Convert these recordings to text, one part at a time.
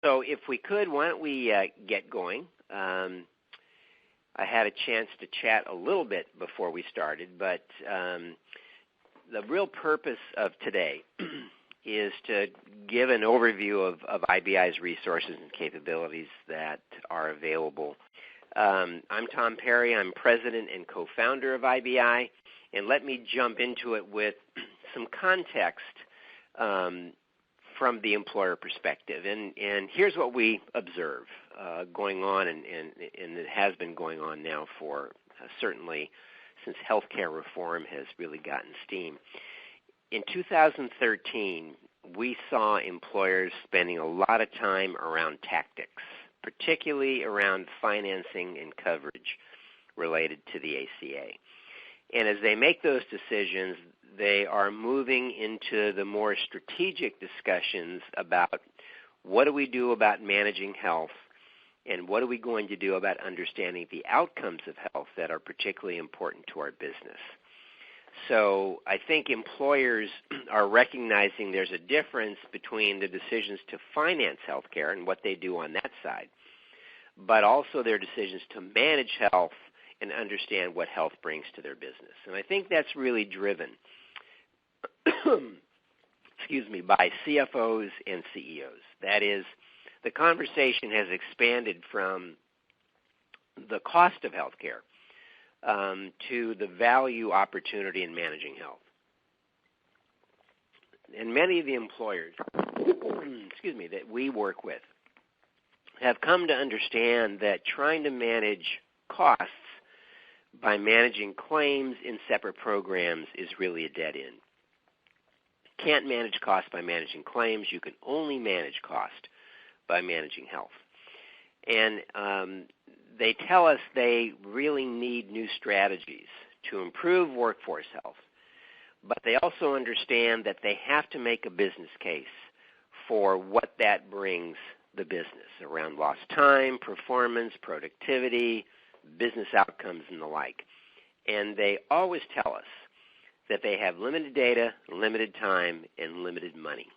So if we could, why don't we get going? I had a chance to chat a little bit before we started, but the real purpose of today is to give an overview of IBI's resources and capabilities that are available. I'm Tom Perry. I'm president and co-founder of IBI, and let me jump into it with some context from the employer perspective. And here's what we observe going on, and it has been going on now for certainly since healthcare reform has really gotten steam. In 2013, we saw employers spending a lot of time around tactics, particularly around financing and coverage related to the ACA. And as they make those decisions, they are moving into the more strategic discussions about what do we do about managing health and what are we going to do about understanding the outcomes of health that are particularly important to our business. So I think employers are recognizing there's a difference between the decisions to finance healthcare and what they do on that side, but also their decisions to manage health and understand what health brings to their business. And I think that's really driven by CFOs and CEOs. That is, the conversation has expanded from the cost of healthcare to the value opportunity in managing health. And many of the employers that we work with have come to understand that trying to manage costs by managing claims in separate programs is really a dead end. Can't manage cost by managing claims. You can only manage cost by managing health. And they tell us they really need new strategies to improve workforce health, but they also understand that they have to make a business case for what that brings the business around lost time, performance, productivity, business outcomes, and the like. And they always tell us that they have limited data, limited time, and limited money.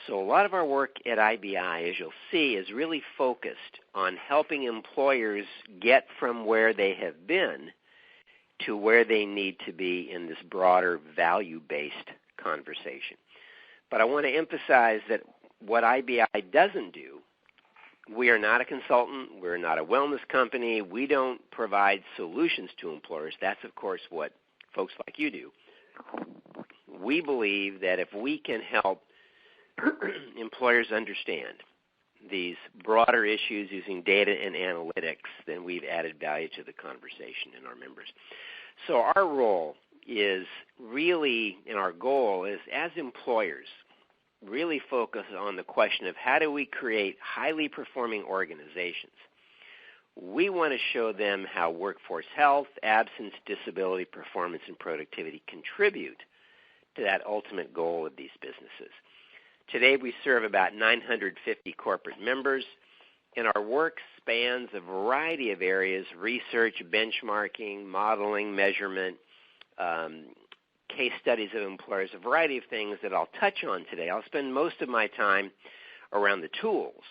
So a lot of our work at IBI, as you'll see, is really focused on helping employers get from where they have been to where they need to be in this broader value-based conversation. But I want to emphasize that what IBI doesn't do, we are not a consultant, we're not a wellness company, we don't provide solutions to employers. That's, of course, what folks like you do. We believe that if we can help employers understand these broader issues using data and analytics, then we've added value to the conversation and our members. So our role is really, and our goal is, as employers, really focus on the question of how do we create highly performing organizations. We want to show them how workforce health, absence, disability, performance, and productivity contribute to that ultimate goal of these businesses. Today we serve about 950 corporate members, and our work spans a variety of areas: research, benchmarking, modeling, measurement, case studies of employers, a variety of things that I'll touch on today. I'll spend most of my time around the tools,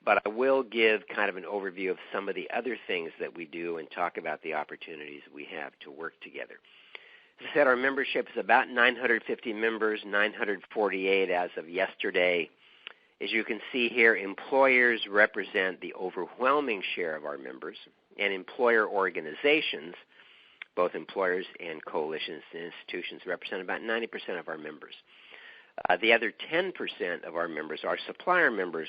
but I will give kind of an overview of some of the other things that we do and talk about the opportunities we have to work together. As I said, our membership is about 950 members, 948 as of yesterday. As you can see here, employers represent the overwhelming share of our members, and employer organizations, both employers and coalitions and institutions, represent about 90% of our members. The other 10% of our members, our supplier members,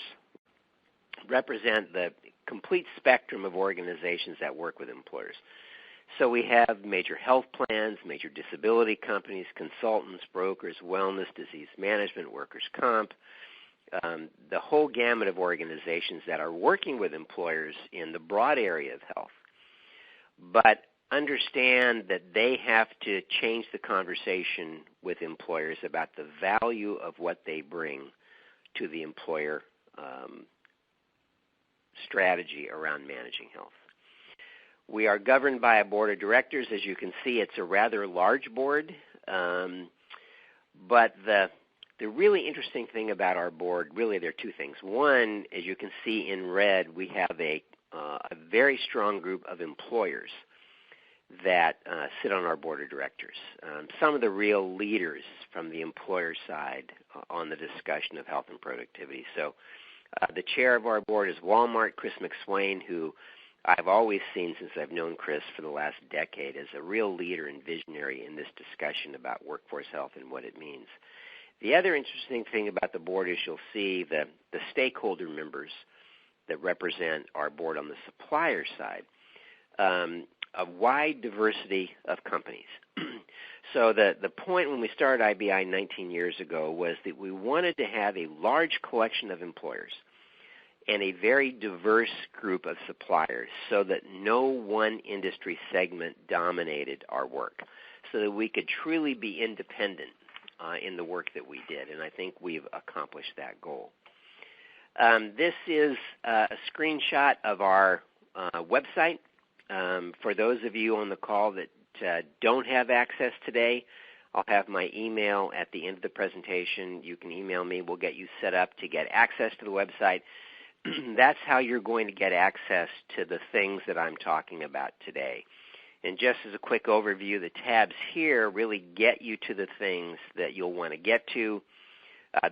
represent the complete spectrum of organizations that work with employers. So we have major health plans, major disability companies, consultants, brokers, wellness, disease management, workers' comp, the whole gamut of organizations that are working with employers in the broad area of health. But understand that they have to change the conversation with employers about the value of what they bring to the employer strategy around managing health. We are governed by a board of directors. As you can see, it's a rather large board, but the The really interesting thing about our board, really there are two things. One, as you can see in red, we have a very strong group of employers that sit on our board of directors. Some of the real leaders from the employer side on the discussion of health and productivity. So the chair of our board is Walmart, Chris McSwain, who I've always seen since I've known Chris for the last decade as a real leader and visionary in this discussion about workforce health and what it means. The other interesting thing about the board is you'll see the stakeholder members that represent our board on the supplier side, a wide diversity of companies. So the point when we started IBI 19 years ago was that we wanted to have a large collection of employers and a very diverse group of suppliers so that no one industry segment dominated our work, so that we could truly be independent in the work that we did, and I think we've accomplished that goal. This is a screenshot of our website. For those of you on the call that don't have access today, I'll have my email at the end of the presentation. You can email me. We'll get you set up to get access to the website. That's how you're going to get access to the things that I'm talking about today. And just as a quick overview, the tabs here really get you to the things that you'll want to get to.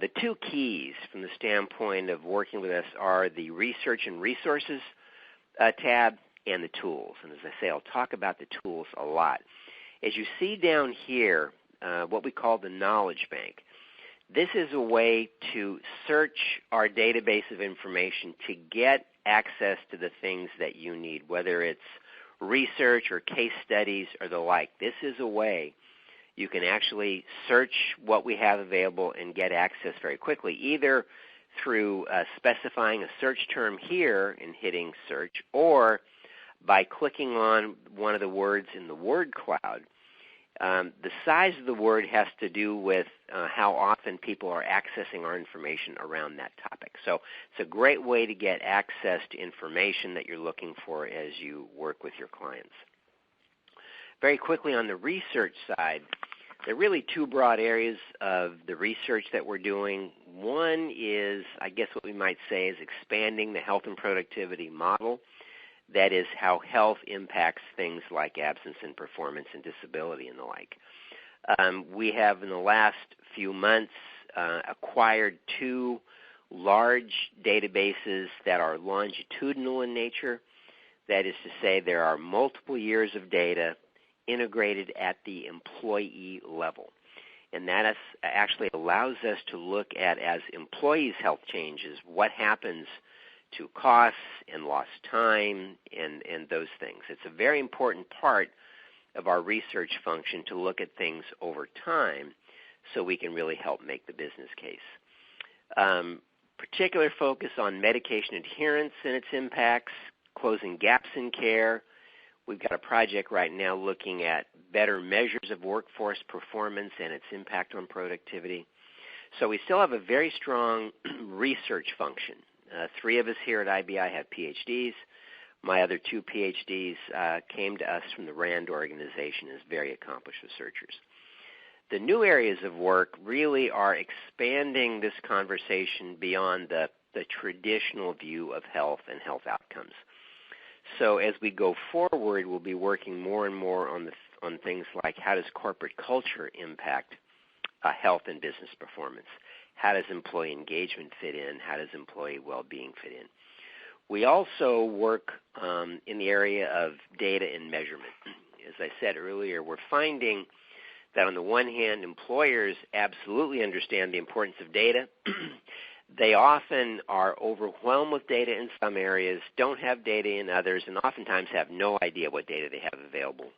The two keys from the standpoint of working with us are the Research and Resources tab and the tools. And as I say, I'll talk about the tools a lot. As you see down here, what we call the Knowledge Bank, this is a way to search our database of information to get access to the things that you need, whether it's research or case studies or the like. This is a way you can actually search what we have available and get access very quickly, either through specifying a search term here and hitting search, or by clicking on one of the words in the word cloud. The size of the word has to do with how often people are accessing our information around that topic. So it's a great way to get access to information that you're looking for as you work with your clients. Very quickly on the research side, there are really two broad areas of the research that we're doing. One is, I guess what we might say, is expanding the health and productivity model. That is how health impacts things like absence and performance and disability and the like. We have in the last few months acquired two large databases that are longitudinal in nature. That is to say, there are multiple years of data integrated at the employee level. And that actually allows us to look at, as employees' health changes, what happens to costs and lost time and those things. It's a very important part of our research function to look at things over time so we can really help make the business case. Particular focus on medication adherence and its impacts, closing gaps in care. We've got a project right now looking at better measures of workforce performance and its impact on productivity. So we still have a very strong research function. Three of us here at IBI have PhDs. My other two PhDs came to us from the RAND organization as very accomplished researchers. The new areas of work really are expanding this conversation beyond the traditional view of health and health outcomes. So as we go forward, we'll be working more and more on things like how does corporate culture impact health and business performance? How does employee engagement fit in? How does employee well-being fit in? We also work in the area of data and measurement. As I said earlier, we're finding that on the one hand, employers absolutely understand the importance of data. They often are overwhelmed with data in some areas, don't have data in others, and oftentimes have no idea what data they have available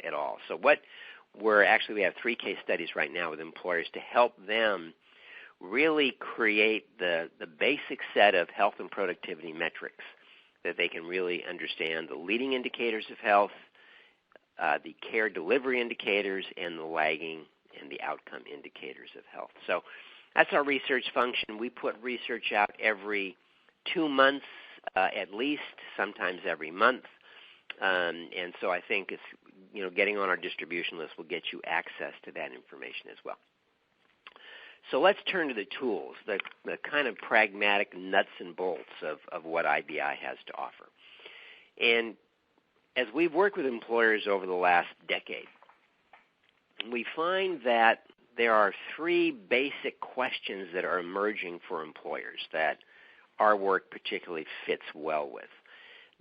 at all. So we have 3 case studies right now with employers to help them really create the basic set of health and productivity metrics that they can really understand, the leading indicators of health, the care delivery indicators, and the lagging and the outcome indicators of health. So that's our research function. We put research out every 2 months at least, sometimes every month. And so I think it's, getting on our distribution list will get you access to that information as well. So let's turn to the tools, the kind of pragmatic nuts and bolts of what IBI has to offer. And as we've worked with employers over the last decade, we find that there are three basic questions that are emerging for employers that our work particularly fits well with.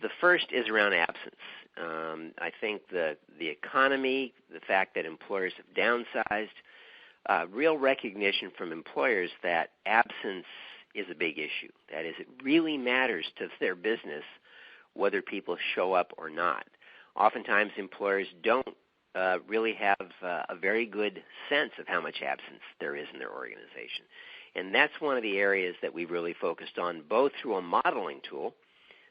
The first is around absence. I think the economy, the fact that employers have downsized, real recognition from employers that absence is a big issue. That is, it really matters to their business whether people show up or not. Oftentimes employers don't really have a very good sense of how much absence there is in their organization. And that's one of the areas that we've really focused on, both through a modeling tool,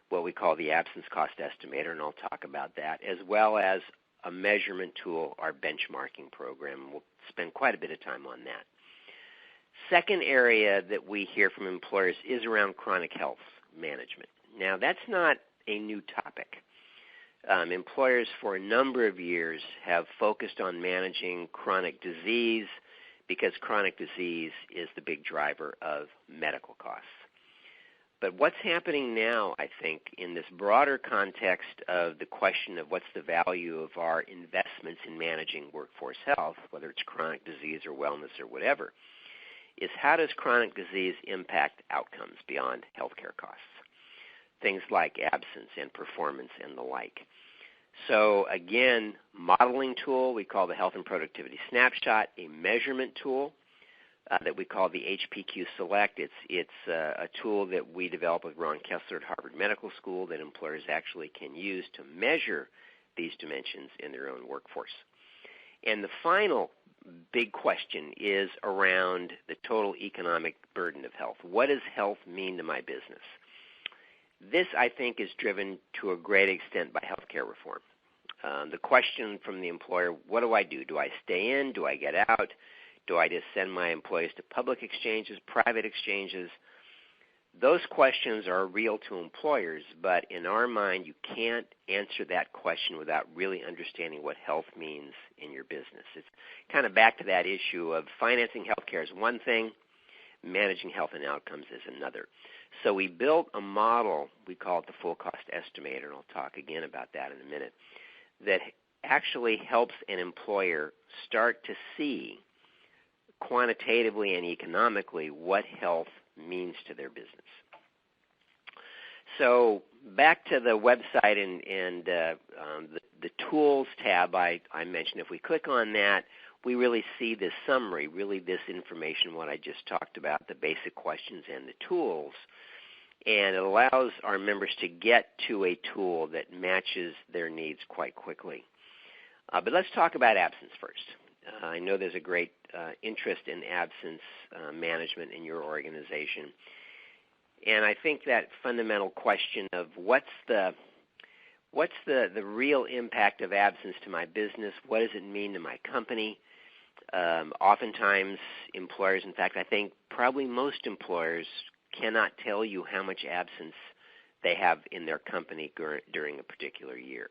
what we call the absence cost estimator, and I'll talk about that, as well as a measurement tool, our benchmarking program. We'll spend quite a bit of time on that. Second area that we hear from employers is around chronic health management. Now, that's not a new topic. Employers for a number of years have focused on managing chronic disease because chronic disease is the big driver of medical costs. But what's happening now, I think, in this broader context of the question of what's the value of our investments in managing workforce health, whether it's chronic disease or wellness or whatever, is how does chronic disease impact outcomes beyond healthcare costs? Things like absence and performance and the like. So again, modeling tool we call the Health and Productivity Snapshot, a measurement tool that we call the HPQ Select. It's a tool that we developed with Ron Kessler at Harvard Medical School that employers actually can use to measure these dimensions in their own workforce. And the final big question is around the total economic burden of health. What does health mean to my business? This, I think, is driven to a great extent by healthcare reform. The question from the employer, what do I do? Do I stay in? Do I get out? Do I just send my employees to public exchanges, private exchanges? Those questions are real to employers, but in our mind, you can't answer that question without really understanding what health means in your business. It's kind of back to that issue of financing healthcare is one thing, managing health and outcomes is another. So we built a model, we call it the full cost estimator, and I'll talk again about that in a minute, that actually helps an employer start to see quantitatively and economically what health means to their business. So back to the website and the tools tab I mentioned, if we click on that, we really see this summary, really this information, what I just talked about, the basic questions and the tools. And it allows our members to get to a tool that matches their needs quite quickly. But let's talk about absence first. I know there's a great interest in absence management in your organization. And I think that fundamental question of what's the real impact of absence to my business, what does it mean to my company? Oftentimes employers, in fact, I think probably most employers cannot tell you how much absence they have in their company during a particular year.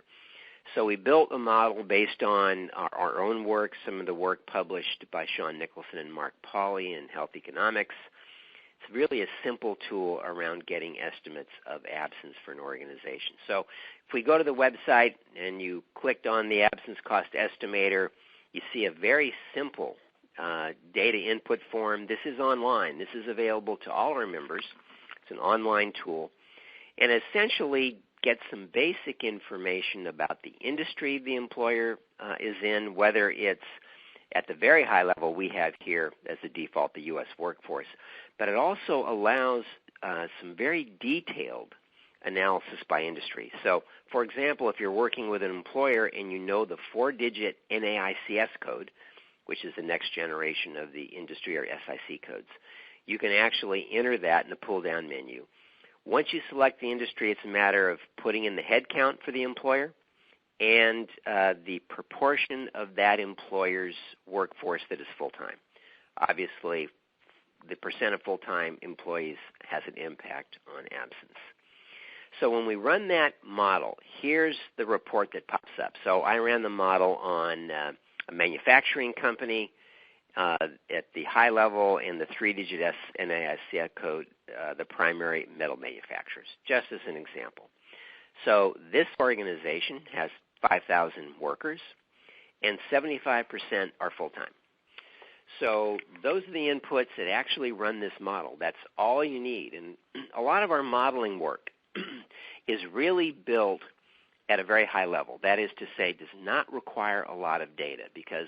So we built a model based on our own work, some of the work published by Sean Nicholson and Mark Pauly in Health Economics. It's really a simple tool around getting estimates of absence for an organization. So if we go to the website and you clicked on the absence cost estimator, you see a very simple data input form. This is online. This is available to all our members. It's an online tool. And essentially get some basic information about the industry the employer is in, whether it's at the very high level we have here as the default, the U.S. workforce. But it also allows some very detailed analysis by industry. So, for example, if you're working with an employer and you know the 4-digit NAICS code, which is the next generation of the industry or SIC codes, you can actually enter that in the pull-down menu. Once you select the industry, it's a matter of putting in the head count for the employer and the proportion of that employer's workforce that is full-time. Obviously, the percent of full-time employees has an impact on absence. So when we run that model, here's the report that pops up. So I ran the model on a manufacturing company at the high level in the 3-digit NAICS code, the primary metal manufacturers, just as an example. So this organization has 5,000 workers, and 75% are full-time. So those are the inputs that actually run this model. That's all you need. And a lot of our modeling work is really built at a very high level. That is to say, does not require a lot of data, because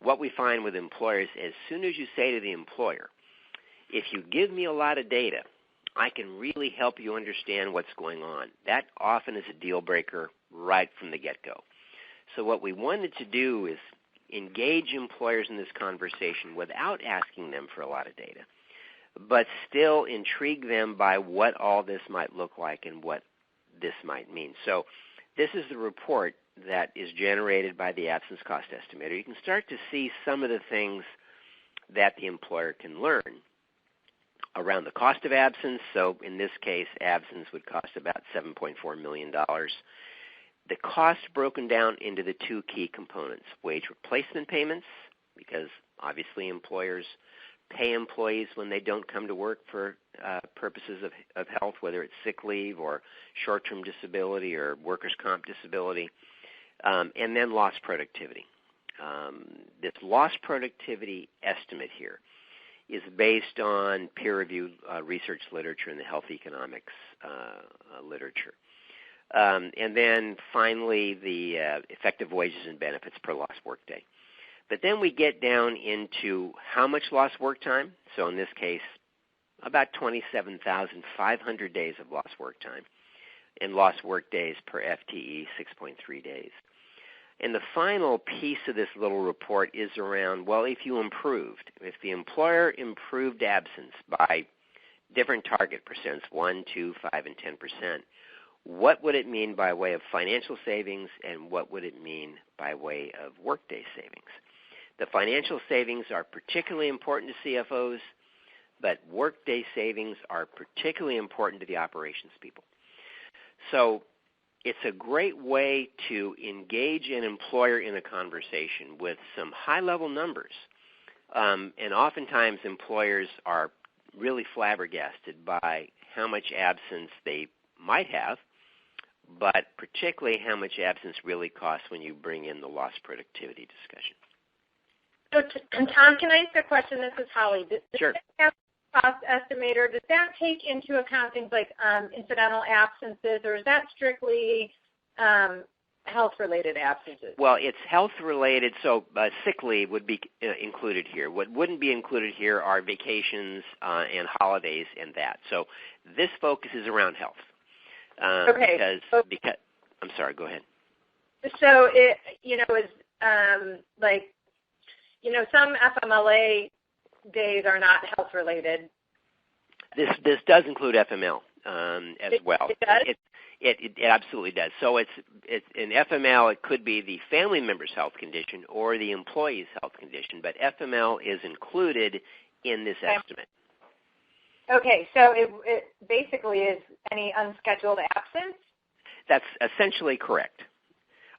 what we find with employers, as soon as you say to the employer, if you give me a lot of data, I can really help you understand what's going on. That often is a deal breaker right from the get-go. So what we wanted to do is engage employers in this conversation without asking them for a lot of data, but still intrigue them by what all this might look like and what this might mean. So this is the report that is generated by the absence cost estimator. You can start to see some of the things that the employer can learn around the cost of absence. So in this case, absence would cost about $7.4 million. The cost broken down into the two key components: wage replacement payments, because obviously employers pay employees when they don't come to work for purposes of health, whether it's sick leave or short-term disability or workers' comp disability, and then lost productivity. This lost productivity estimate here is based on peer-reviewed research literature in the health economics literature. And then finally, the effective wages and benefits per lost workday. But then we get down into how much lost work time. So in this case, about 27,500 days of lost work time, and lost work days per FTE, 6.3 days. And the final piece of this little report is around, well, if you improved, if the employer improved absence by different target percents, 1, 2, 5, and 10%, what would it mean by way of financial savings, and what would it mean by way of workday savings? The financial savings are particularly important to CFOs, but workday savings are particularly important to the operations people. So it's a great way to engage an employer in a conversation with some high-level numbers. And oftentimes employers are really flabbergasted by how much absence they might have, but particularly how much absence really costs when you bring in the lost productivity discussion. So, Tom, can I ask a question? This is Holly. Sure. The cost estimator, does that take into account things like incidental absences, or is that strictly health-related absences? Well, it's health-related, so sick leave would be included here. What wouldn't be included here are vacations and holidays and that. So this focuses around health. Okay. Because I'm sorry, go ahead. So it, is like, some FMLA days are not health-related. This does include FML as well. It does? It absolutely does. So it's in FML, it could be the family member's health condition or the employee's health condition, but FML is included in this estimate. Okay, so it basically is any unscheduled absence? That's essentially correct.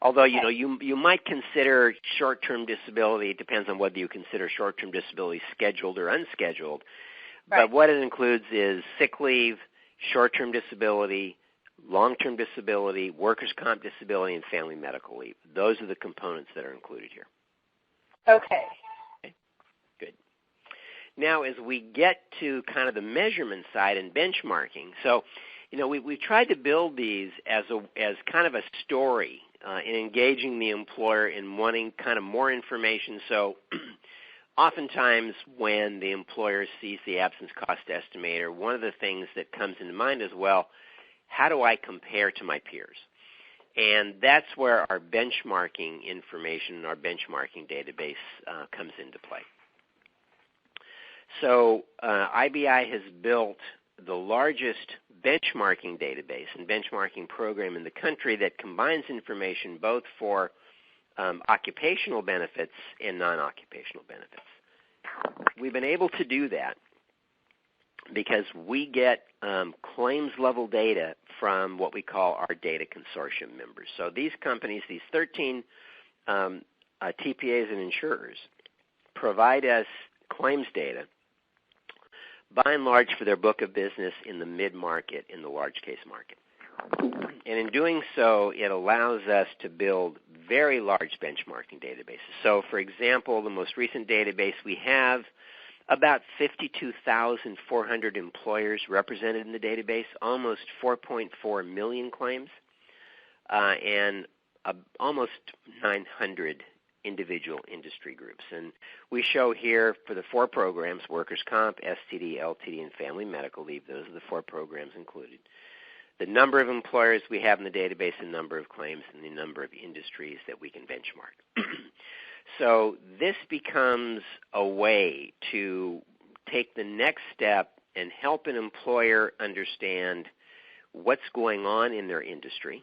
Although, you might consider short-term disability. It depends on whether you consider short-term disability scheduled or unscheduled. Right. But what it includes is sick leave, short-term disability, long-term disability, workers' comp disability, and family medical leave. Those are the components that are included here. Okay. Good. Now, as we get to kind of the measurement side and benchmarking, so we tried to build these as kind of a story in engaging the employer in wanting kind of more information. So oftentimes when the employer sees the absence cost estimator, one of the things that comes into mind is, well, how do I compare to my peers? And that's where our benchmarking information and our benchmarking database comes into play. So IBI has built the largest benchmarking database and benchmarking program in the country that combines information both for occupational benefits and non-occupational benefits. We've been able to do that because we get claims-level data from what we call our data consortium members. So these companies, these 13 TPAs and insurers, provide us claims data, by and large, for their book of business in the mid-market, in the large case market. And in doing so, it allows us to build very large benchmarking databases. So, for example, the most recent database we have, about 52,400 employers represented in the database, almost 4.4 million claims, and almost 900 individual industry groups. And we show here for the 4 programs, workers' comp, STD, LTD, and family medical leave, those are the 4 programs included, the number of employers we have in the database, the number of claims, and the number of industries that we can benchmark. So this becomes a way to take the next step and help an employer understand what's going on in their industry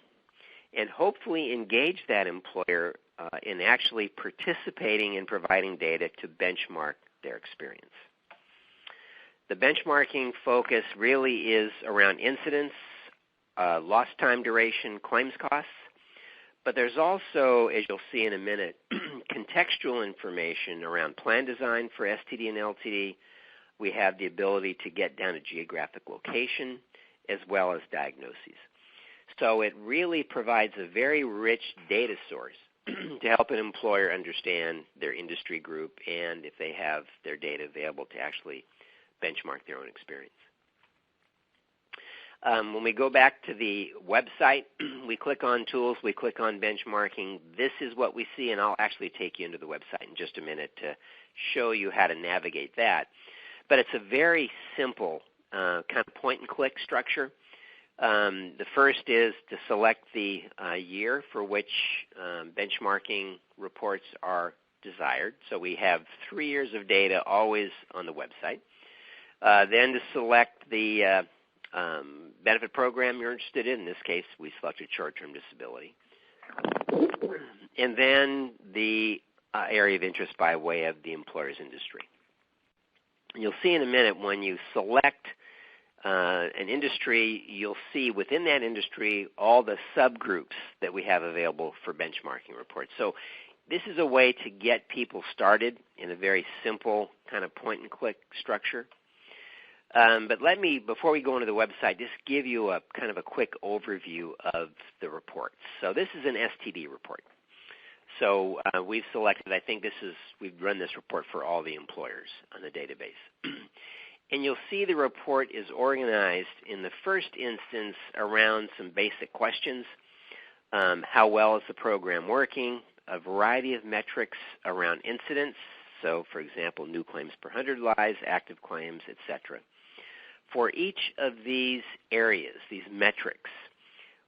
and hopefully engage that employer in actually participating in providing data to benchmark their experience. The benchmarking focus really is around incidents, lost time duration, claims costs, but there's also, as you'll see in a minute, contextual information around plan design for STD and LTD. We have the ability to get down to geographic location as well as diagnoses. So it really provides a very rich data source to help an employer understand their industry group and if they have their data available to actually benchmark their own experience. When we go back to the website, we click on Tools, we click on Benchmarking. This is what we see, and I'll actually take you into the website in just a minute to show you how to navigate that. But it's a very simple kind of point-and-click structure. The first is to select the year for which benchmarking reports are desired. So we have 3 years of data always on the website. Then to select the benefit program you're interested in. In this case, we selected short-term disability. And then the area of interest by way of the employer's industry. You'll see in a minute when you select an industry, you'll see within that industry all the subgroups that we have available for benchmarking reports. So this is a way to get people started in a very simple kind of point-and-click structure. But let me, before we go into the website, just give you a kind of a quick overview of the reports. So this is an STD report. So we've selected, I think we've run this report for all the employers on the database. And you'll see the report is organized in the first instance around some basic questions. How well is the program working? A variety of metrics around incidents. So, for example, new claims per 100 lives, active claims, etc. For each of these areas, these metrics,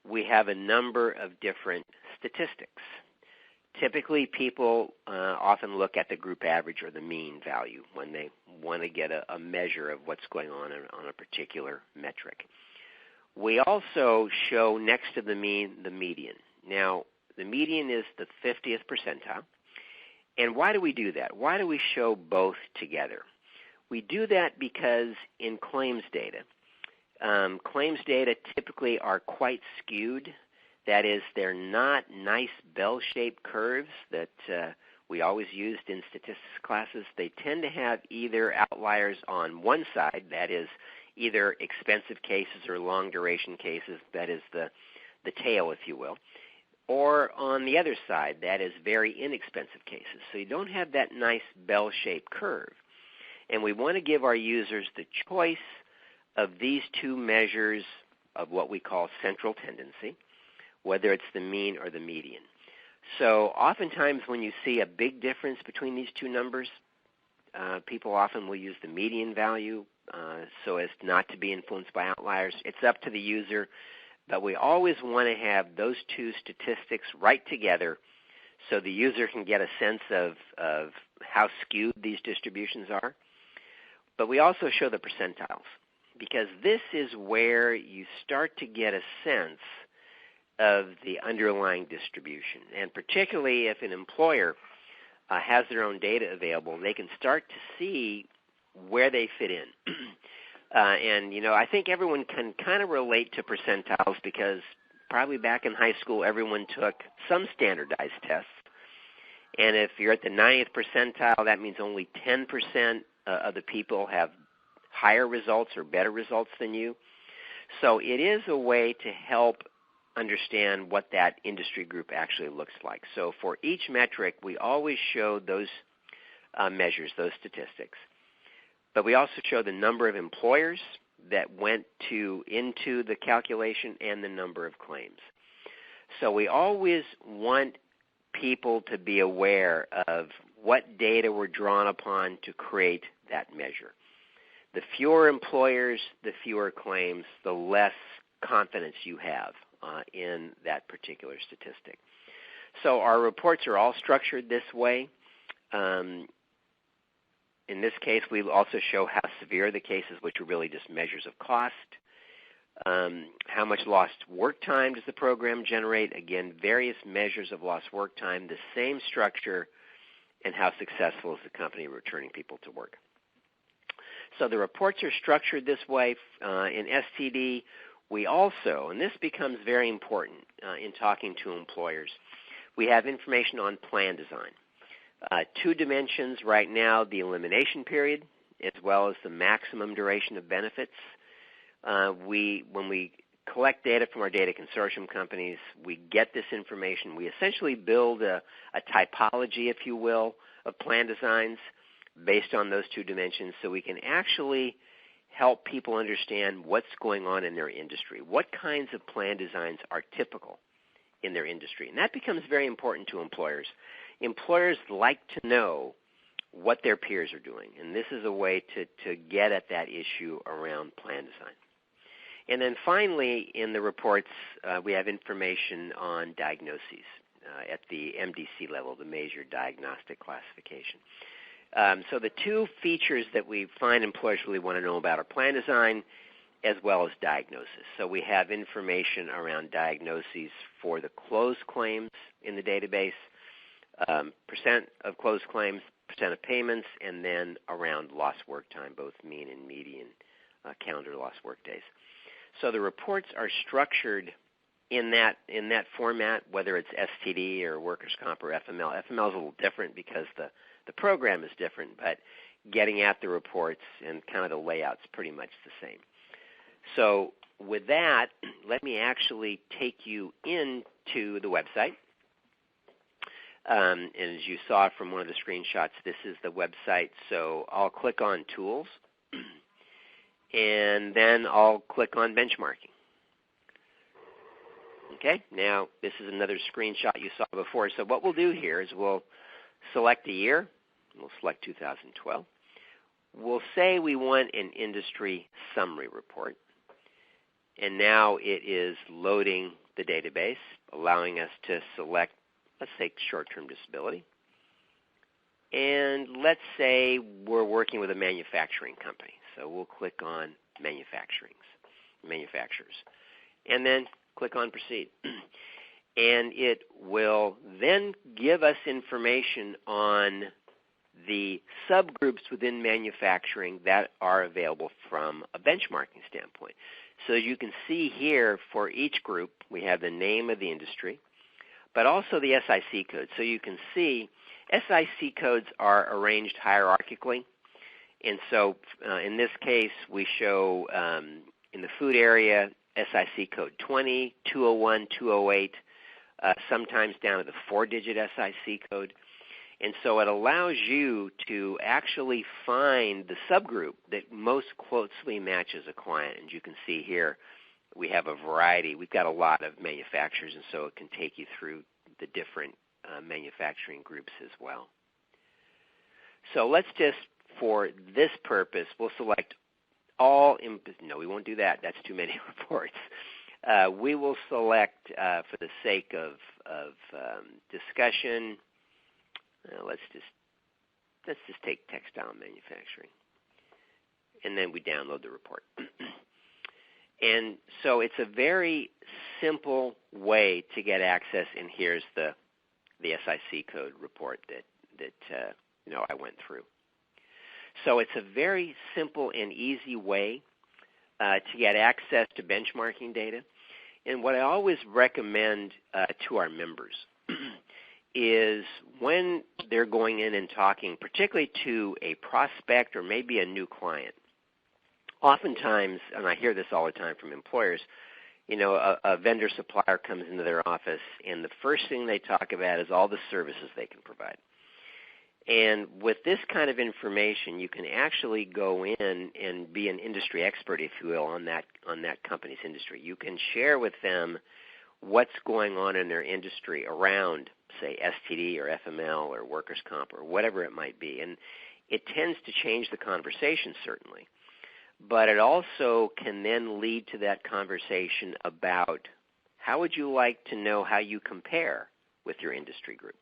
we have a number of different statistics. Typically, people often look at the group average or the mean value when they want to get a measure of what's going on a particular metric. We also show next to the mean the median. Now, the median is the 50th percentile. And why do we do that? Why do we show both together? We do that because in claims data typically are quite skewed. That is, they're not nice bell-shaped curves that we always used in statistics classes. They tend to have either outliers on one side, that is either expensive cases or long-duration cases, that is the tail, if you will, or on the other side, that is very inexpensive cases. So you don't have that nice bell-shaped curve. And we want to give our users the choice of these two measures of what we call central tendency, whether it's the mean or the median. So oftentimes when you see a big difference between these two numbers, people often will use the median value so as not to be influenced by outliers. It's up to the user, but we always want to have those two statistics right together so the user can get a sense of how skewed these distributions are. But we also show the percentiles because this is where you start to get a sense of the underlying distribution. And particularly if an employer has their own data available, they can start to see where they fit in. And, you know, I think everyone can kind of relate to percentiles because probably back in high school everyone took some standardized tests. And if you're at the 90th percentile, that means only 10% of the people have higher results or better results than you. So it is a way to help understand what that industry group actually looks like. So for each metric, we always show those measures, those statistics. But we also show the number of employers that went into the calculation and the number of claims. So we always want people to be aware of what data were drawn upon to create that measure. The fewer employers, the fewer claims, the less confidence you have in that particular statistic. So our reports are all structured this way. In this case, we also show how severe the cases, which are really just measures of cost. How much lost work time does the program generate? Again, various measures of lost work time, the same structure, and how successful is the company returning people to work. So the reports are structured this way. In STD, we also, and this becomes very important in talking to employers, we have information on plan design. 2 dimensions right now, the elimination period as well as the maximum duration of benefits. When we collect data from our data consortium companies, we get this information. We essentially build a typology, if you will, of plan designs based on those 2 dimensions so we can actually help people understand what's going on in their industry. What kinds of plan designs are typical in their industry? And that becomes very important to employers. Employers like to know what their peers are doing, and this is a way to get at that issue around plan design. And then finally, in the reports, we have information on diagnoses at the MDC level, the Major Diagnostic Classification. So the 2 features that we find employers really want to know about are plan design as well as diagnosis. So we have information around diagnoses for the closed claims in the database, percent of closed claims, percent of payments, and then around lost work time, both mean and median calendar lost work days. So the reports are structured in that format, whether it's STD or workers' comp or FML. FML is a little different because the program is different, but getting at the reports and kind of the layout's pretty much the same. So with that, let me actually take you into the website. And as you saw from one of the screenshots, this is the website. So I'll click on Tools, and then I'll click on Benchmarking. Okay, now this is another screenshot you saw before. So what we'll do here is we'll select a year. We'll select 2012. We'll say we want an industry summary report. And now it is loading the database, allowing us to select, let's say, short-term disability. And let's say we're working with a manufacturing company. So we'll click on manufacturers. And then click on Proceed. And it will then give us information on the subgroups within manufacturing that are available from a benchmarking standpoint. So as you can see here, for each group, we have the name of the industry, but also the SIC code. So you can see SIC codes are arranged hierarchically. And so in this case, we show in the food area, SIC code 20, 201, 208, sometimes down to the 4-digit SIC code. And so it allows you to actually find the subgroup that most closely matches a client. And you can see here we have a variety. We've got a lot of manufacturers, and so it can take you through the different manufacturing groups as well. So let's just, for this purpose, we'll select all. No, we won't do that. That's too many reports. We will select, for the sake of discussion, let's just take textile manufacturing, and then we download the report. And so it's a very simple way to get access. And here's the SIC code report that I went through. So it's a very simple and easy way to get access to benchmarking data. And what I always recommend to our members is when they're going in and talking, particularly to a prospect or maybe a new client. Oftentimes, and I hear this all the time from employers, a vendor supplier comes into their office, and the first thing they talk about is all the services they can provide. And with this kind of information, you can actually go in and be an industry expert, if you will, on that company's industry. You can share with them what's going on in their industry around, say, STD or FML or workers' comp or whatever it might be. And it tends to change the conversation, certainly. But it also can then lead to that conversation about how would you like to know how you compare with your industry group.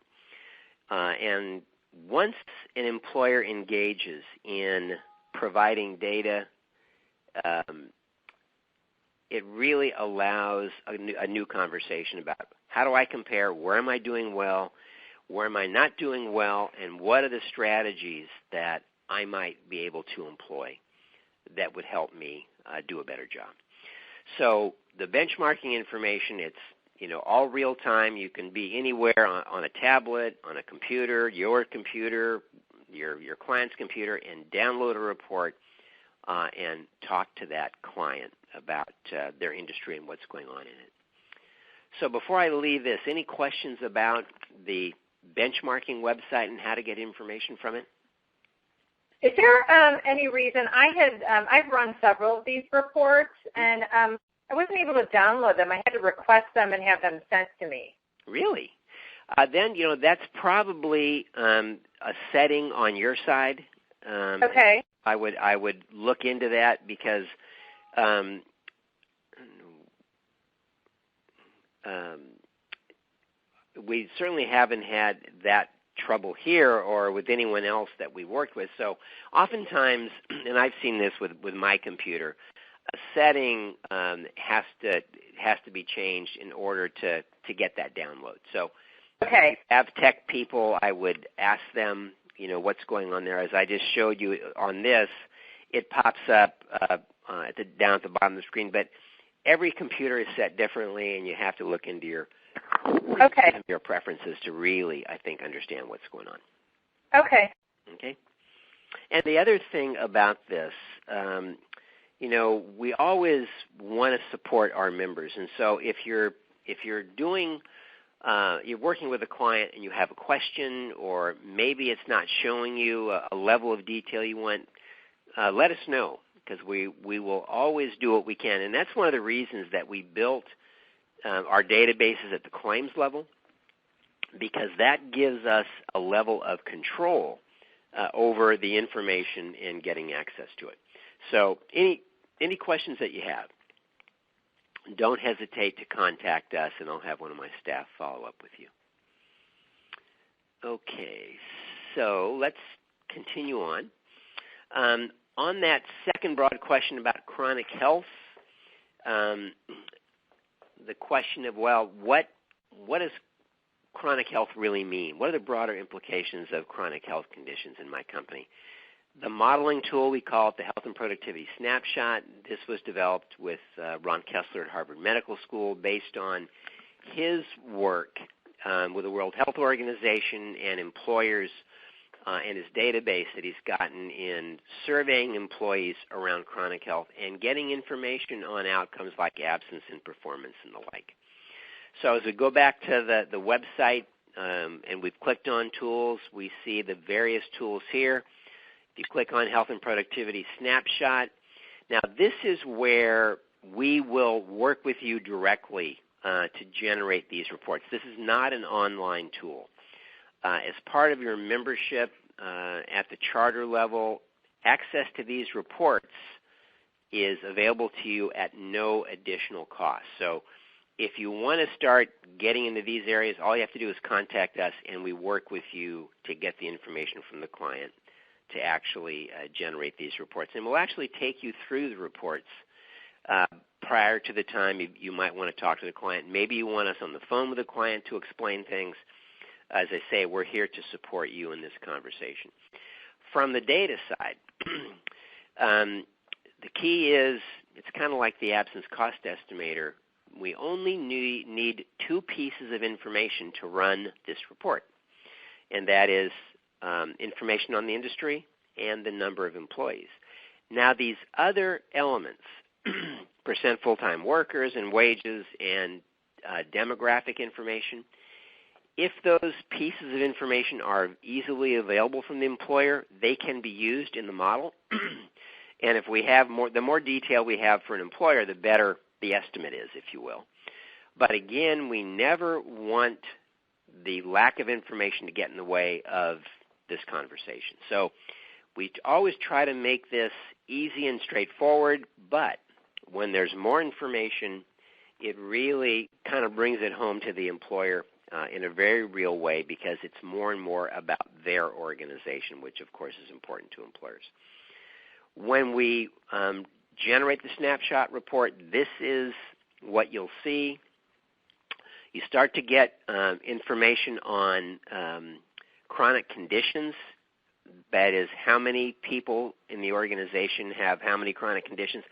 And once an employer engages in providing data, it really allows a new conversation about how do I compare, where am I doing well, where am I not doing well, and what are the strategies that I might be able to employ that would help me do a better job. So the benchmarking information, it's all real time. You can be anywhere on a tablet, on a computer, your client's computer, and download a report and talk to that client about their industry and what's going on in it. So before I leave this, any questions about the benchmarking website and how to get information from it? Is there any reason I've run several of these reports, and I wasn't able to download them. I had to request them and have them sent to me. Really? Then, that's probably a setting on your side. Okay. I would look into that because we certainly haven't had that trouble here or with anyone else that we worked with. So oftentimes, and I've seen this with my computer, a setting has to be changed in order to get that download. So okay. If you have tech people, I would ask them, what's going on there. As I just showed you on this, it pops up down at the bottom of the screen, but every computer is set differently, and you have to look into your preferences to really, I think, understand what's going on. Okay. Okay. And the other thing about this, we always want to support our members, and so if you're working with a client and you have a question, or maybe it's not showing you a level of detail you want, let us know, because we will always do what we can. And that's one of the reasons that we built our databases at the claims level, because that gives us a level of control over the information and getting access to it. So any questions that you have, don't hesitate to contact us, and I'll have one of my staff follow up with you. Okay, so let's continue on. On that second broad question about chronic health, the question of, well, what does chronic health really mean? What are the broader implications of chronic health conditions in my company? The modeling tool, we call it the Health and Productivity Snapshot. This was developed with Ron Kessler at Harvard Medical School based on his work with the World Health Organization and employers and his database that he's gotten in surveying employees around chronic health and getting information on outcomes like absence and performance and the like. So as we go back to the website and we've clicked on tools, we see the various tools here. If you click on Health and Productivity Snapshot, now this is where we will work with you directly to generate these reports. This is not an online tool. As part of your membership at the charter level, access to these reports is available to you at no additional cost. So if you want to start getting into these areas, all you have to do is contact us, and we work with you to get the information from the client to actually generate these reports. And we'll actually take you through the reports prior to the time you might want to talk to the client. Maybe you want us on the phone with the client to explain things. As I say, we're here to support you in this conversation. From the data side, the key is it's kind of like the absence cost estimator. We only need two pieces of information to run this report, and that is information on the industry and the number of employees. Now, these other elements, percent full-time workers and wages and demographic information, if those pieces of information are easily available from the employer, they can be used in the model. And if we have the more detail we have for an employer, the better the estimate is, if you will. But again, we never want the lack of information to get in the way of this conversation. So we always try to make this easy and straightforward, but when there's more information, it really kind of brings it home to the employer in a very real way, because it's more and more about their organization, which of course is important to employers. When we generate the snapshot report, this is what you'll see. You start to get information on chronic conditions. That is, how many people in the organization have how many chronic conditions.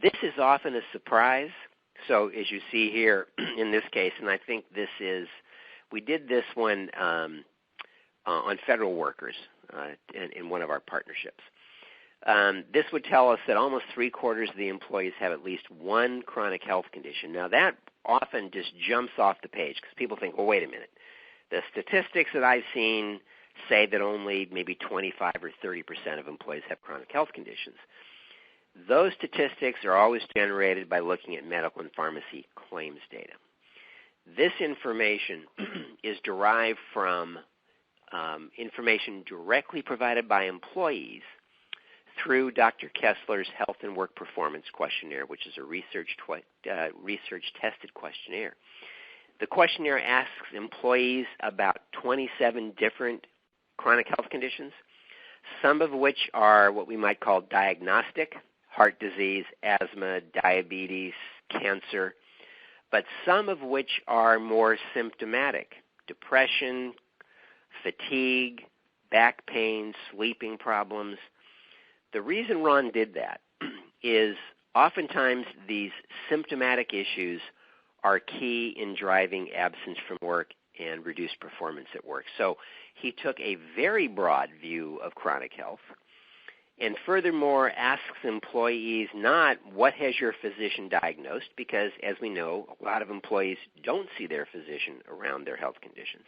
This is often a surprise. So as you see here in this case, and I think this is, we did this one on federal workers in one of our partnerships. This would tell us that almost 3/4 of the employees have at least one chronic health condition. Now that often just jumps off the page because people think, well, wait a minute. The statistics that I've seen say that only maybe 25 or 30% of employees have chronic health conditions. Those statistics are always generated by looking at medical and pharmacy claims data. This information is derived from information directly provided by employees through Dr. Kessler's Health and Work Performance Questionnaire, which is a research-tested questionnaire. The questionnaire asks employees about 27 different chronic health conditions, some of which are what we might call diagnostic, heart disease, asthma, diabetes, cancer, but some of which are more symptomatic: depression, fatigue, back pain, sleeping problems. The reason Ron did that is oftentimes these symptomatic issues are key in driving absence from work and reduced performance at work. So he took a very broad view of chronic health, and furthermore asks employees not what has your physician diagnosed, because as we know, a lot of employees don't see their physician around their health conditions.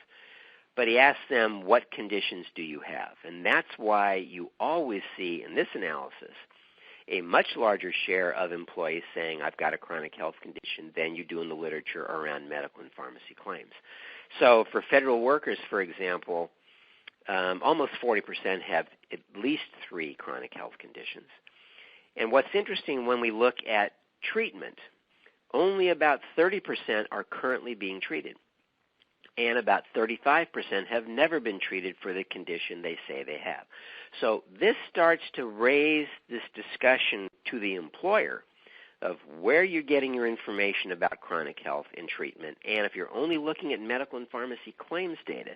But he asks them, what conditions do you have? And that's why you always see in this analysis a much larger share of employees saying, I've got a chronic health condition, than you do in the literature around medical and pharmacy claims. So for federal workers, for example, almost 40% have at least 3 chronic health conditions. And what's interesting, when we look at treatment, only about 30% are currently being treated, and about 35% have never been treated for the condition they say they have. So this starts to raise this discussion to the employer of where you're getting your information about chronic health and treatment. And if you're only looking at medical and pharmacy claims data,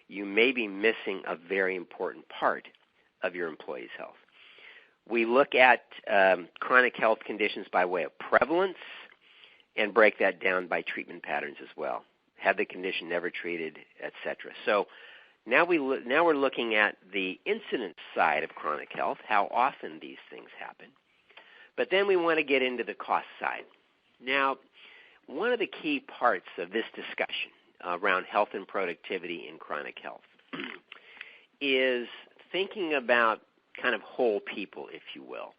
you may be missing a very important part of your employee's health. We look at chronic health conditions by way of prevalence and break that down by treatment patterns as well. Had the condition never treated, etc. So now we're looking at the incidence side of chronic health, how often these things happen. But then we want to get into the cost side. Now, one of the key parts of this discussion around health and productivity in chronic health is thinking about kind of whole people, if you will.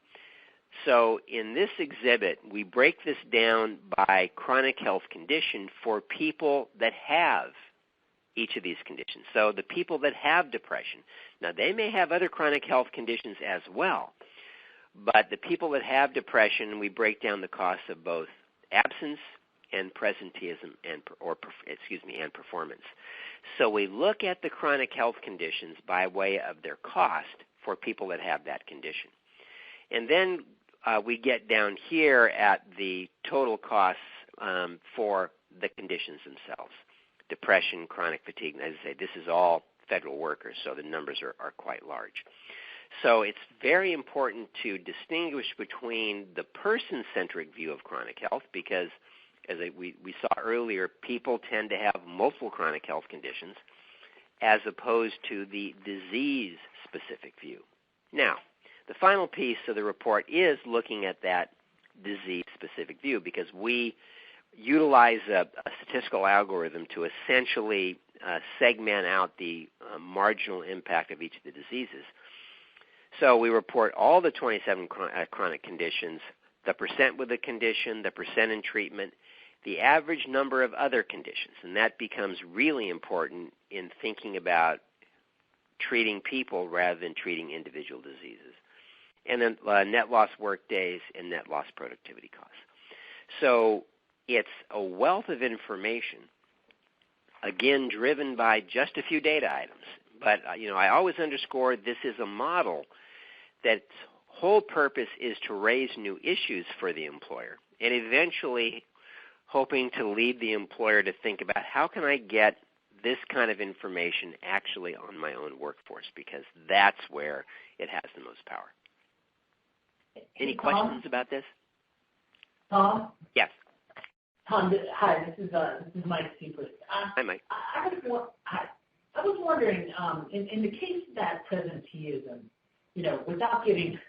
So in this exhibit, we break this down by chronic health condition for people that have each of these conditions. So the people that have depression, now they may have other chronic health conditions as well, but the people that have depression, we break down the costs of both absence and presenteeism and performance. So we look at the chronic health conditions by way of their cost for people that have that condition. And then we get down here at the total costs for the conditions themselves. Depression, chronic fatigue, and as I say, this is all federal workers, so the numbers are quite large. So it's very important to distinguish between the person-centric view of chronic health, because as we saw earlier, people tend to have multiple chronic health conditions as opposed to the disease-specific view. Now, the final piece of the report is looking at that disease-specific view because we utilize a statistical algorithm to essentially segment out the marginal impact of each of the diseases. So we report all the 27 chronic conditions, the percent with the condition, the percent in treatment, the average number of other conditions, and that becomes really important in thinking about treating people rather than treating individual diseases. And then net loss work days and net loss productivity costs. So it's a wealth of information, again, driven by just a few data items. But, I always underscore this is a model that's whole purpose is to raise new issues for the employer and eventually hoping to lead the employer to think about how can I get this kind of information actually on my own workforce, because that's where it has the most power. Any questions about this? Tom? Yes. Tom, hi, this is Mike Seifert. Hi, Mike. I was wondering, in the case of that presenteeism, without getting,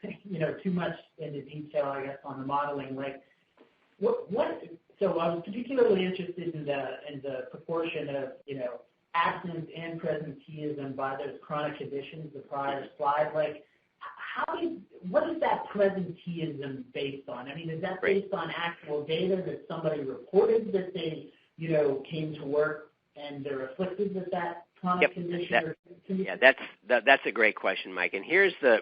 too much into detail, I guess, on the modeling, like, so I was particularly interested in the proportion of, absence and presenteeism by those chronic conditions, the prior slide. Like, what is that presenteeism based on? I mean, is that based on actual data that somebody reported that they, came to work and they're afflicted with that chronic condition? That's a great question, Mike. And here's the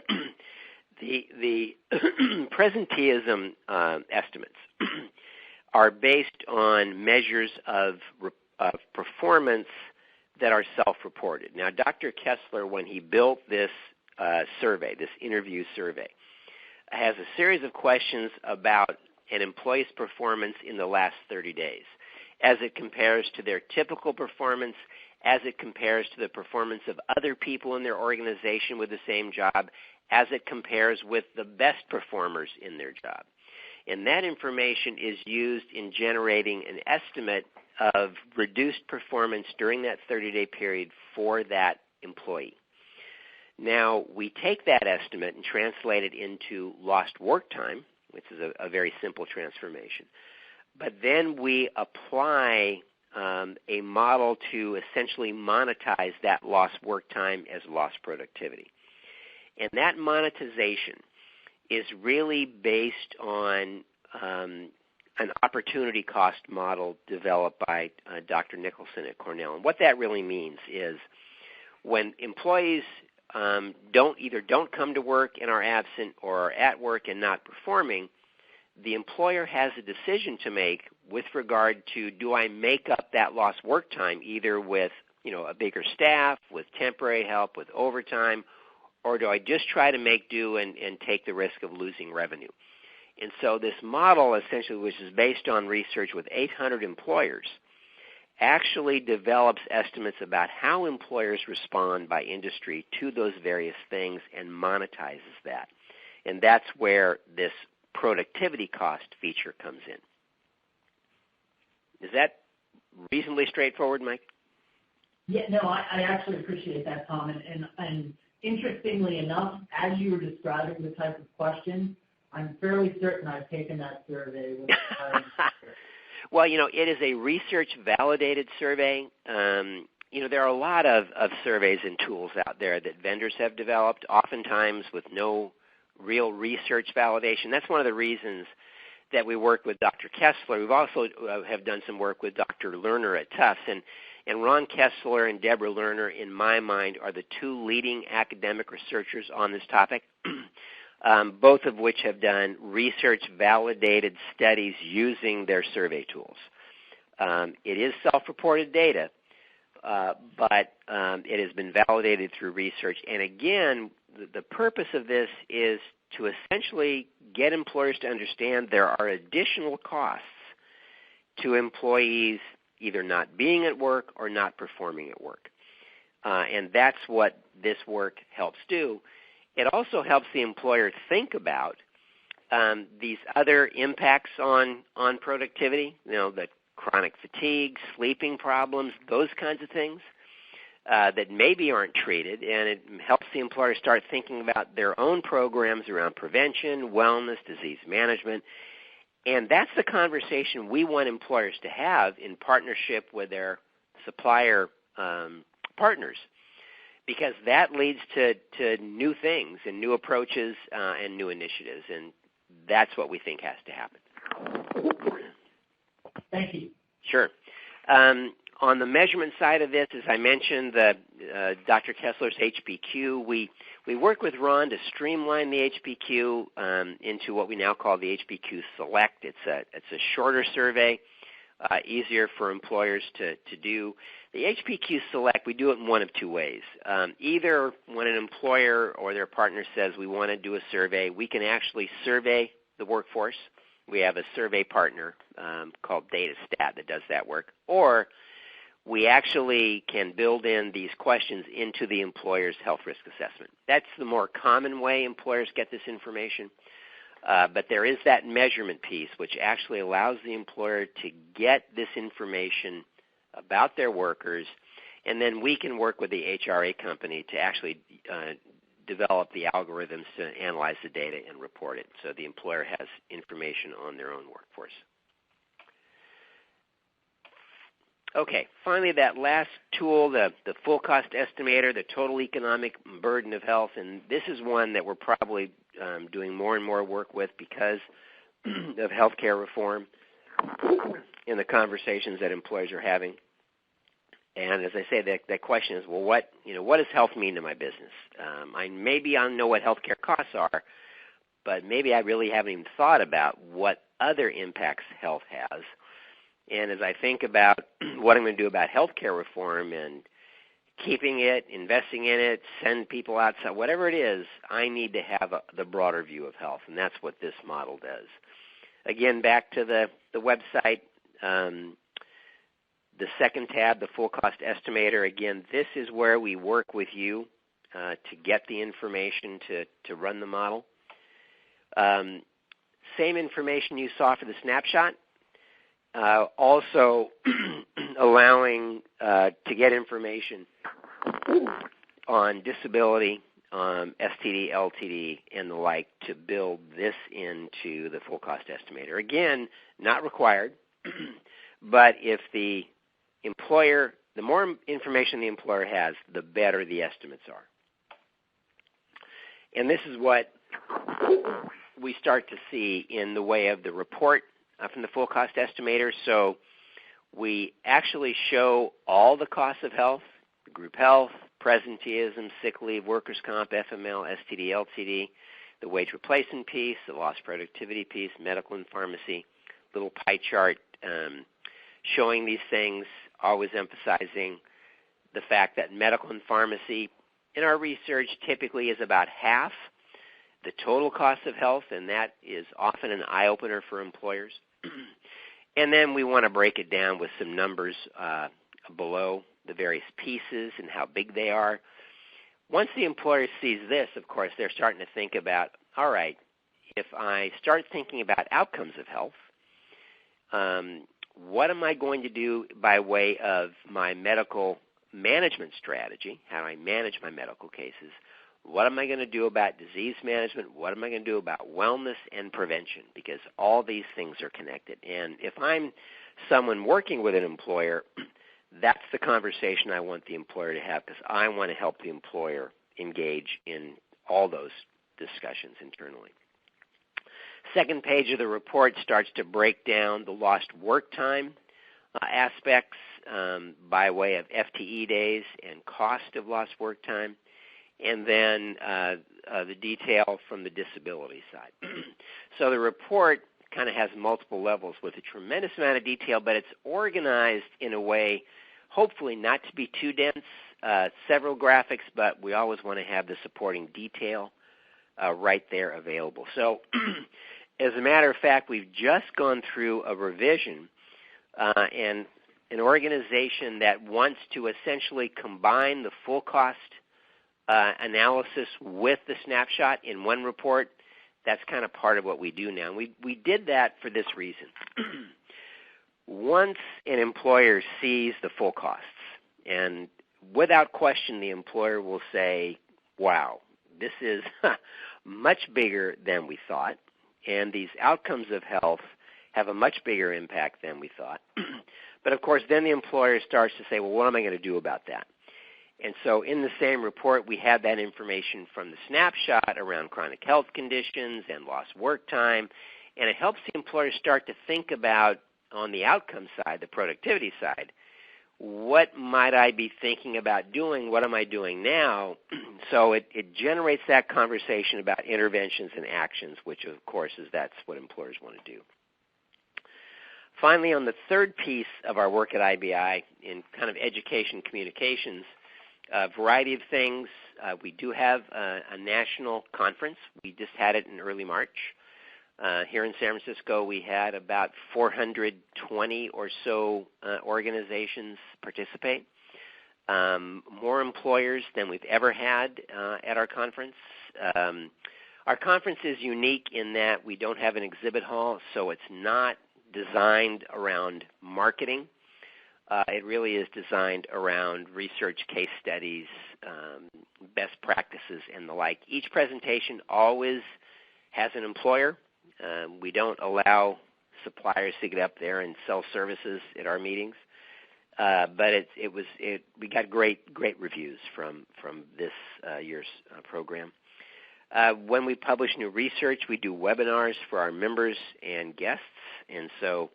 presenteeism estimates are based on measures of performance that are self-reported. Now, Dr. Kessler, when he built this survey, this interview survey, has a series of questions about an employee's performance in the last 30 days as it compares to their typical performance, as it compares to the performance of other people in their organization with the same job, as it compares with the best performers in their job. And that information is used in generating an estimate of reduced performance during that 30-day period for that employee. Now, we take that estimate and translate it into lost work time, which is a very simple transformation. But then we apply a model to essentially monetize that lost work time as lost productivity. And that monetization is really based on an opportunity cost model developed by Dr. Nicholson at Cornell. And what that really means is when employees don't come to work and are absent or are at work and not performing, the employer has a decision to make with regard to, do I make up that lost work time either with a bigger staff, with temporary help, with overtime, or do I just try to make do and take the risk of losing revenue? And so this model, essentially, which is based on research with 800 employers, actually develops estimates about how employers respond by industry to those various things and monetizes that. And that's where this productivity cost feature comes in. Is that reasonably straightforward, Mike? Yeah, no, I actually appreciate that, Tom. And interestingly enough, as you were describing the type of question, I'm fairly certain I've taken that survey. Well, it is a research-validated survey. There are a lot of surveys and tools out there that vendors have developed, oftentimes with no real research validation. That's one of the reasons that we work with Dr. Kessler. We've also have done some work with Dr. Lerner at Tufts. And Ron Kessler and Deborah Lerner, in my mind, are the two leading academic researchers on this topic, both of which have done research-validated studies using their survey tools. It is self-reported data, but it has been validated through research. And again, the purpose of this is to essentially get employers to understand there are additional costs to employees either not being at work or not performing at work. And that's what this work helps do. It also helps the employer think about these other impacts on productivity, the chronic fatigue, sleeping problems, those kinds of things that maybe aren't treated, and it helps the employer start thinking about their own programs around prevention, wellness, disease management. And that's the conversation we want employers to have in partnership with their supplier partners, because that leads to new things and new approaches and new initiatives, and that's what we think has to happen. Thank you. Sure. On the measurement side of this, as I mentioned, Dr. Kessler's HPQ, we work with Ron to streamline the HPQ into what we now call the HPQ Select. It's a shorter survey, easier for employers to do. The HPQ Select, we do it in one of two ways. Either when an employer or their partner says we want to do a survey, we can actually survey the workforce. We have a survey partner called DataStat that does that work. Or we actually can build in these questions into the employer's health risk assessment. That's the more common way employers get this information. But there is that measurement piece, which actually allows the employer to get this information about their workers, and then we can work with the HRA company to actually develop the algorithms to analyze the data and report it, so the employer has information on their own workforce. Okay, finally, that last tool, the full cost estimator, the total economic burden of health, and this is one that we're probably doing more and more work with because of healthcare reform in the conversations that employers are having. And as I say, that question is, well, what does health mean to my business? Maybe I know what healthcare costs are, but maybe I really haven't even thought about what other impacts health has. And as I think about what I'm going to do about healthcare reform and keeping it, investing in it, send people outside, whatever it is, I need to have the broader view of health, and that's what this model does. Again, back to the website, the second tab, the full cost estimator, again, this is where we work with you to get the information to run the model. Same information you saw for the snapshot. Also allowing to get information on disability, STD, LTD, and the like to build this into the full cost estimator. Again, not required, but if the employer, the more information the employer has, the better the estimates are. And this is what we start to see in the way of the report from the full cost estimator. So we actually show all the costs of health, group health, presenteeism, sick leave, workers' comp, FML, STD, LTD, the wage replacement piece, the lost productivity piece, medical and pharmacy, little pie chart showing these things, always emphasizing the fact that medical and pharmacy in our research typically is about half the total cost of health, and that is often an eye-opener for employers. And then we want to break it down with some numbers below the various pieces and how big they are. Once the employer sees this, of course, they're starting to think about, all right, if I start thinking about outcomes of health, what am I going to do by way of my medical management strategy? How do I manage my medical cases? What am I going to do about disease management? What am I going to do about wellness and prevention? Because all these things are connected. And if I'm someone working with an employer, that's the conversation I want the employer to have, because I want to help the employer engage in all those discussions internally. Second page of the report starts to break down the lost work time aspects by way of FTE days and cost of lost work time, and then the detail from the disability side. So the report kind of has multiple levels with a tremendous amount of detail, but it's organized in a way hopefully not to be too dense, several graphics, but we always want to have the supporting detail right there available. So as a matter of fact, we've just gone through a revision and an organization that wants to essentially combine the full cost analysis with the snapshot in one report. That's kind of part of what we do now. We did that for this reason. Once an employer sees the full costs, and without question the employer will say, wow, this is much bigger than we thought, and these outcomes of health have a much bigger impact than we thought. But, of course, then the employer starts to say, well, what am I going to do about that? And so in the same report, we have that information from the snapshot around chronic health conditions and lost work time, and it helps the employer start to think about, on the outcome side, the productivity side, what might I be thinking about doing? What am I doing now? So it generates that conversation about interventions and actions, which, of course, that's what employers want to do. Finally, on the third piece of our work at IBI in kind of education communications, a variety of things. We do have a national conference. We just had it in early March. Here in San Francisco, we had about 420 or so organizations participate, more employers than we've ever had at our conference. Our conference is unique in that we don't have an exhibit hall, so it's not designed around marketing. It really is designed around research, case studies, best practices, and the like. Each presentation always has an employer. We don't allow suppliers to get up there and sell services at our meetings, but we got great reviews from this year's program. When we publish new research, we do webinars for our members and guests, and so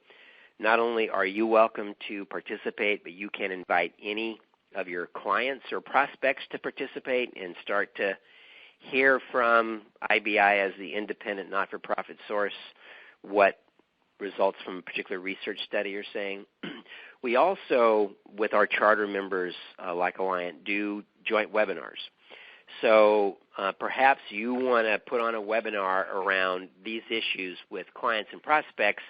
not only are you welcome to participate, but you can invite any of your clients or prospects to participate and start to hear from IBI as the independent not-for-profit source what results from a particular research study are saying. We also, with our charter members like Alliant, do joint webinars. So perhaps you want to put on a webinar around these issues with clients and prospects.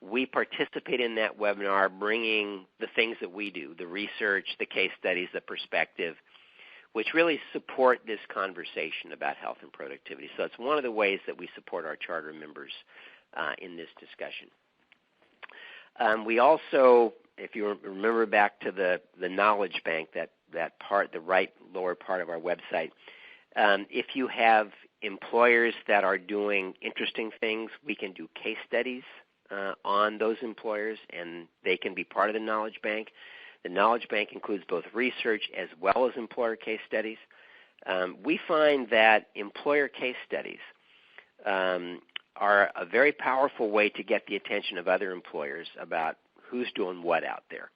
We participate in that webinar, bringing the things that we do, the research, the case studies, the perspective, which really support this conversation about health and productivity. So it's one of the ways that we support our charter members in this discussion. We also, if you remember back to the knowledge bank, that part, the right lower part of our website, if you have employers that are doing interesting things, we can do case studies on those employers, and they can be part of the knowledge bank. The knowledge bank includes both research as well as employer case studies. We find that employer case studies are a very powerful way to get the attention of other employers about who's doing what out there.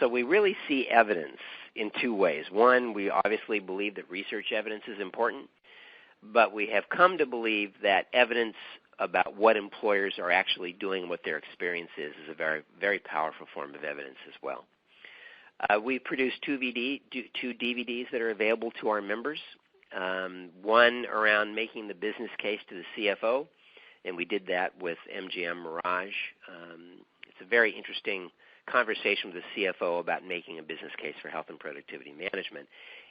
So we really see evidence in two ways. One, we obviously believe that research evidence is important, but we have come to believe that evidence about what employers are actually doing and what their experience is a very, very powerful form of evidence as well. We produced two DVDs that are available to our members, one around making the business case to the CFO, and we did that with MGM Mirage. It's a very interesting conversation with the CFO about making a business case for health and productivity management.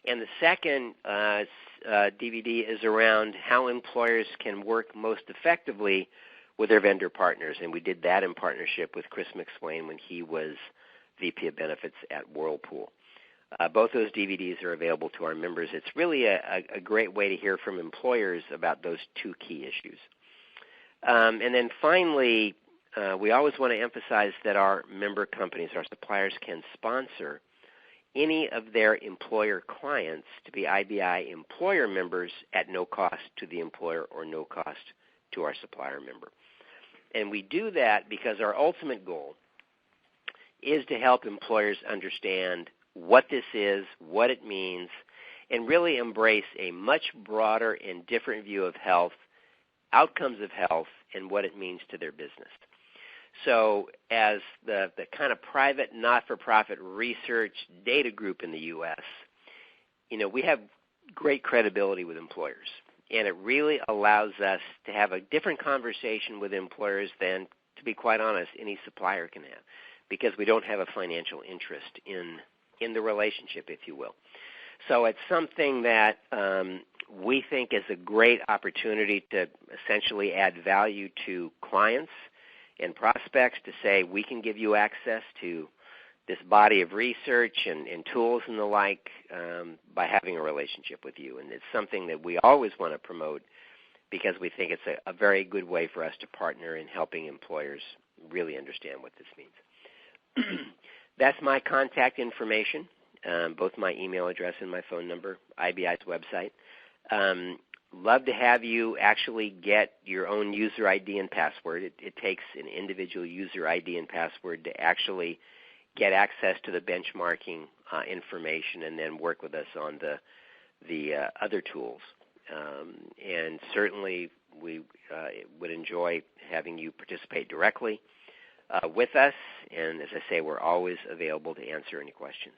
And the second DVD is around how employers can work most effectively with their vendor partners, and we did that in partnership with Chris McSwain when he was VP of Benefits at Whirlpool. Both those DVDs are available to our members. It's really a great way to hear from employers about those two key issues. And then finally, we always want to emphasize that our member companies, our suppliers, can sponsor any of their employer clients to be IBI employer members at no cost to the employer or no cost to our supplier member. And we do that because our ultimate goal is to help employers understand what this is, what it means, and really embrace a much broader and different view of health, outcomes of health, and what it means to their business. So as the kind of private, not-for-profit research data group in the U.S., we have great credibility with employers, and it really allows us to have a different conversation with employers than, to be quite honest, any supplier can have, because we don't have a financial interest in the relationship, if you will. So it's something that we think is a great opportunity to essentially add value to clients and prospects to say we can give you access to this body of research and tools and the like by having a relationship with you. And it's something that we always want to promote because we think it's a very good way for us to partner in helping employers really understand what this means. That's my contact information, both my email address and my phone number, IBI's website. Love to have you actually get your own user ID and password. It takes an individual user ID and password to actually get access to the benchmarking information and then work with us on the other tools. And certainly we would enjoy having you participate directly with us. And as I say, we're always available to answer any questions.